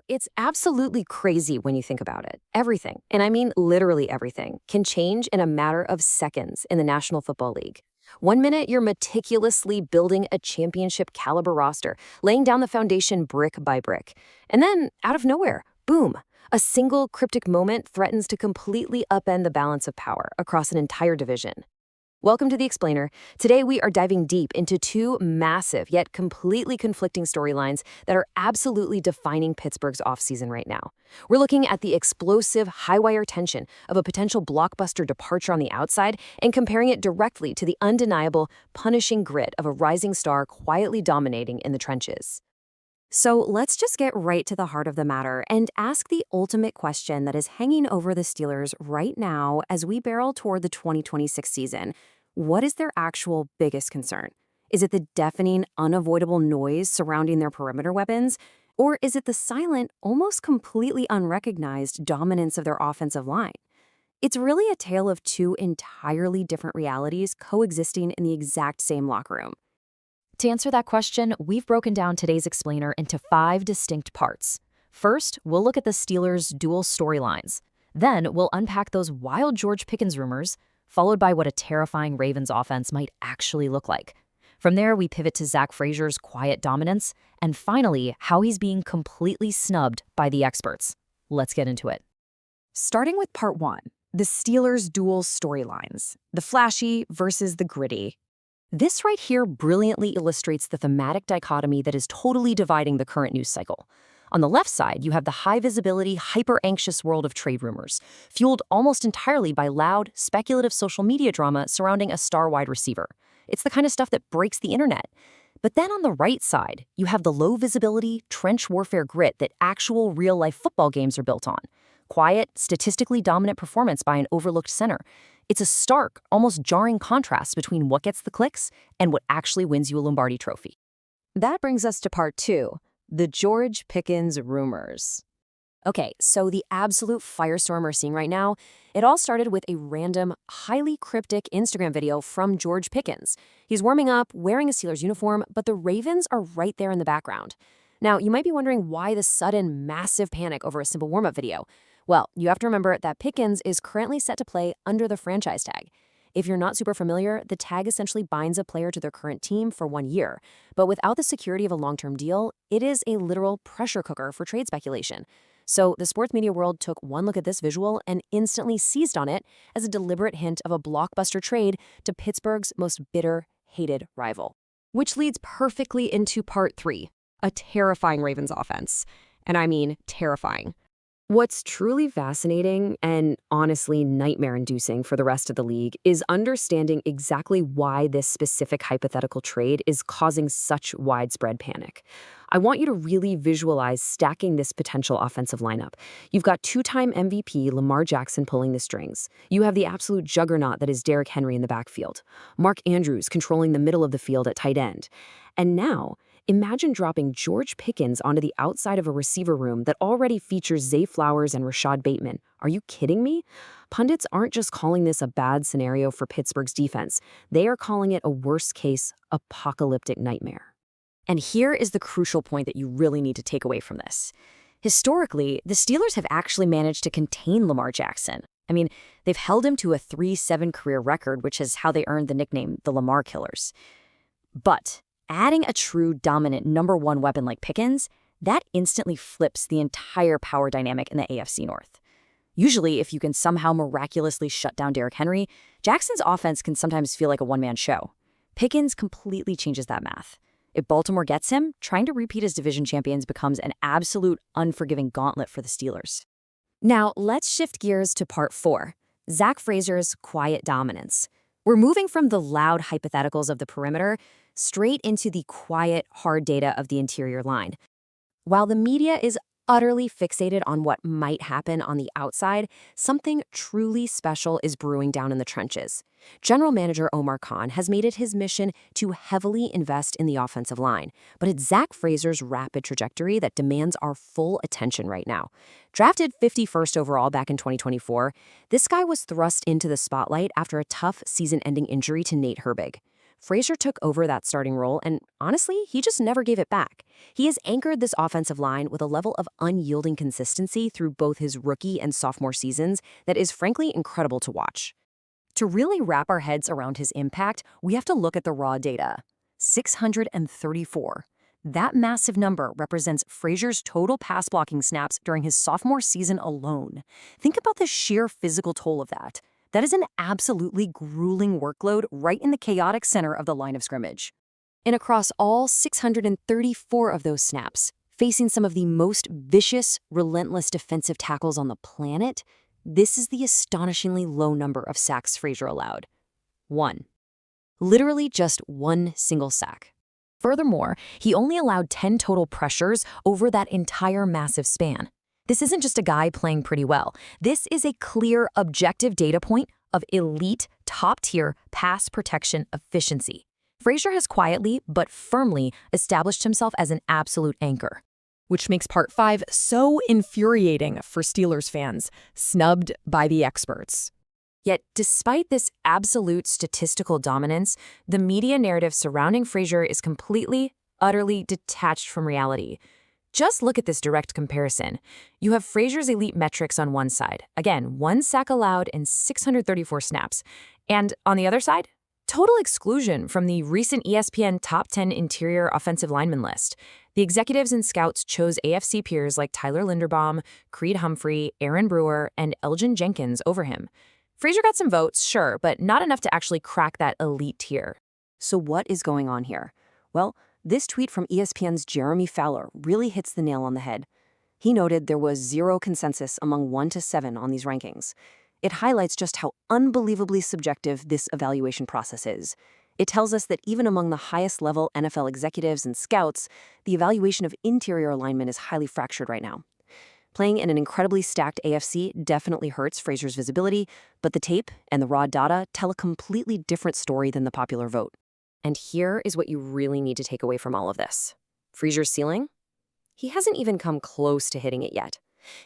It's absolutely crazy when you think about it. Everything, and I mean literally everything, can change in a matter of seconds in the National Football League. One minute, you're meticulously building a championship caliber roster, laying down the foundation brick by brick. And then, out of nowhere, boom, a single cryptic moment threatens to completely upend the balance of power across an entire division. Welcome to The Explainer. Today we are diving deep into two massive yet completely conflicting storylines that are absolutely defining Pittsburgh's offseason right now. We're looking at the explosive, high-wire tension of a potential blockbuster departure on the outside and comparing it directly to the undeniable, punishing grit of a rising star quietly dominating in the trenches. So let's just get right to the heart of the matter and ask the ultimate question that is hanging over the Steelers right now as we barrel toward the 2026 season. What is their actual biggest concern? Is it the deafening, unavoidable noise surrounding their perimeter weapons? Or is it the silent, almost completely unrecognized dominance of their offensive line? It's really a tale of two entirely different realities coexisting in the exact same locker room. To answer that question, we've broken down today's explainer into 5 distinct parts. First, we'll look at the Steelers' dual storylines. Then, we'll unpack those wild George Pickens rumors, followed by what a terrifying Ravens offense might actually look like. From there, we pivot to Zach Frazier's quiet dominance, and finally, how he's being completely snubbed by the experts. Let's get into it. Starting with part 1, the Steelers' dual storylines, the flashy versus the gritty. This right here brilliantly illustrates the thematic dichotomy that is totally dividing the current news cycle. On the left side, you have the high-visibility, hyper-anxious world of trade rumors, fueled almost entirely by loud, speculative social media drama surrounding a star wide receiver. It's the kind of stuff that breaks the internet. But then on the right side, you have the low-visibility, trench warfare grit that actual real-life football games are built on. Quiet, statistically dominant performance by an overlooked center. It's a stark, almost jarring contrast between what gets the clicks and what actually wins you a Lombardi trophy. That brings us to part 2, the George Pickens rumors. Okay, so the absolute firestorm we're seeing right now, it all started with a random, highly cryptic Instagram video from George Pickens. He's warming up, wearing a Steelers uniform, but the Ravens are right there in the background. Now, you might be wondering why the sudden, massive panic over a simple warm-up video. Well, you have to remember that Pickens is currently set to play under the franchise tag. If you're not super familiar, the tag essentially binds a player to their current team for 1 year. But without the security of a long-term deal, it is a literal pressure cooker for trade speculation. So the sports media world took one look at this visual and instantly seized on it as a deliberate hint of a blockbuster trade to Pittsburgh's most bitter, hated rival. Which leads perfectly into part 3, a terrifying Ravens offense. And I mean terrifying. What's truly fascinating and honestly nightmare-inducing for the rest of the league is understanding exactly why this specific hypothetical trade is causing such widespread panic. I want you to really visualize stacking this potential offensive lineup. You've got two-time MVP Lamar Jackson pulling the strings. You have the absolute juggernaut that is Derrick Henry in the backfield. Mark Andrews controlling the middle of the field at tight end. And now, imagine dropping George Pickens onto the outside of a receiver room that already features Zay Flowers and Rashad Bateman. Are you kidding me? Pundits aren't just calling this a bad scenario for Pittsburgh's defense. They are calling it a worst-case, apocalyptic nightmare. And here is the crucial point that you really need to take away from this. Historically, the Steelers have actually managed to contain Lamar Jackson. I mean, they've held him to a 3-7 career record, which is how they earned the nickname the Lamar Killers. But adding a true dominant number 1 weapon like Pickens, that instantly flips the entire power dynamic in the AFC North. Usually, if you can somehow miraculously shut down Derrick Henry, Jackson's offense can sometimes feel like a one-man show. Pickens completely changes that math. If Baltimore gets him, trying to repeat as division champions becomes an absolute unforgiving gauntlet for the Steelers. Now, let's shift gears to part 4, Zach Frazier's quiet dominance. We're moving from the loud hypotheticals of the perimeter straight into the quiet, hard data of the interior line. While the media is utterly fixated on what might happen on the outside, something truly special is brewing down in the trenches. General Manager Omar Khan has made it his mission to heavily invest in the offensive line, but it's Zach Frazier's rapid trajectory that demands our full attention right now. Drafted 51st overall back in 2024, this guy was thrust into the spotlight after a tough season-ending injury to Nate Herbig. Frazier took over that starting role, and honestly, he just never gave it back. He has anchored this offensive line with a level of unyielding consistency through both his rookie and sophomore seasons that is frankly incredible to watch. To really wrap our heads around his impact, we have to look at the raw data. 634. That massive number represents Frazier's total pass blocking snaps during his sophomore season alone. Think about the sheer physical toll of that. That is an absolutely grueling workload right in the chaotic center of the line of scrimmage. And across all 634 of those snaps, facing some of the most vicious, relentless defensive tackles on the planet, this is the astonishingly low number of sacks Frazier allowed. 1. Literally just one single sack. Furthermore, he only allowed 10 total pressures over that entire massive span. This isn't just a guy playing pretty well. This is a clear, objective data point of elite, top-tier pass protection efficiency. Frazier has quietly but firmly established himself as an absolute anchor. Which makes Part 5 so infuriating for Steelers fans, snubbed by the experts. Yet, despite this absolute statistical dominance, the media narrative surrounding Frazier is completely, utterly detached from reality. Just look at this direct comparison. You have Frazier's elite metrics on one side. Again, 1 sack allowed in 634 snaps. And on the other side, total exclusion from the recent ESPN Top 10 Interior Offensive Lineman list. The executives and scouts chose AFC peers like Tyler Linderbaum, Creed Humphrey, Aaron Brewer, and Elgin Jenkins over him. Frazier got some votes, sure, but not enough to actually crack that elite tier. So what is going on here? Well, this tweet from ESPN's Jeremy Fowler really hits the nail on the head. He noted there was zero consensus among 1 to 7 on these rankings. It highlights just how unbelievably subjective this evaluation process is. It tells us that even among the highest-level NFL executives and scouts, the evaluation of interior alignment is highly fractured right now. Playing in an incredibly stacked AFC definitely hurts Frazier's visibility, but the tape and the raw data tell a completely different story than the popular vote. And here is what you really need to take away from all of this. Frazier's ceiling? He hasn't even come close to hitting it yet.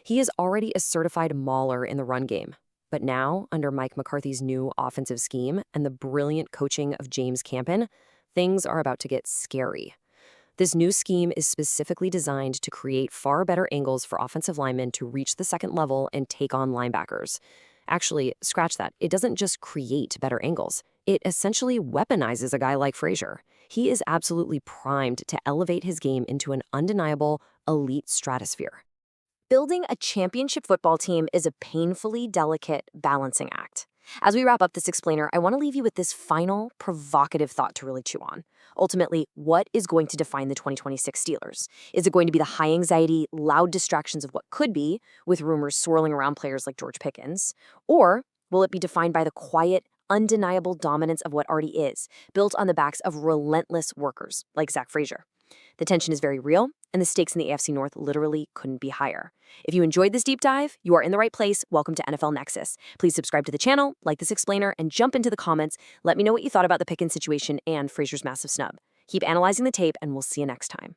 He is already a certified mauler in the run game. But now, under Mike McCarthy's new offensive scheme and the brilliant coaching of James Campen, things are about to get scary. This new scheme is specifically designed to create far better angles for offensive linemen to reach the second level and take on linebackers. Actually, scratch that. It doesn't just create better angles. It essentially weaponizes a guy like Frazier. He is absolutely primed to elevate his game into an undeniable elite stratosphere. Building a championship football team is a painfully delicate balancing act. As we wrap up this explainer, I want to leave you with this final, provocative thought to really chew on. Ultimately, what is going to define the 2026 Steelers? Is it going to be the high-anxiety, loud distractions of what could be, with rumors swirling around players like George Pickens? Or will it be defined by the quiet, undeniable dominance of what already is, built on the backs of relentless workers like Zach Frazier? The tension is very real, and the stakes in the AFC North literally couldn't be higher. If you enjoyed this deep dive, you are in the right place. Welcome to NFL Nexus. Please subscribe to the channel, like this explainer, and jump into the comments. Let me know what you thought about the Pickens situation and Frazier's massive snub. Keep analyzing the tape, and we'll see you next time.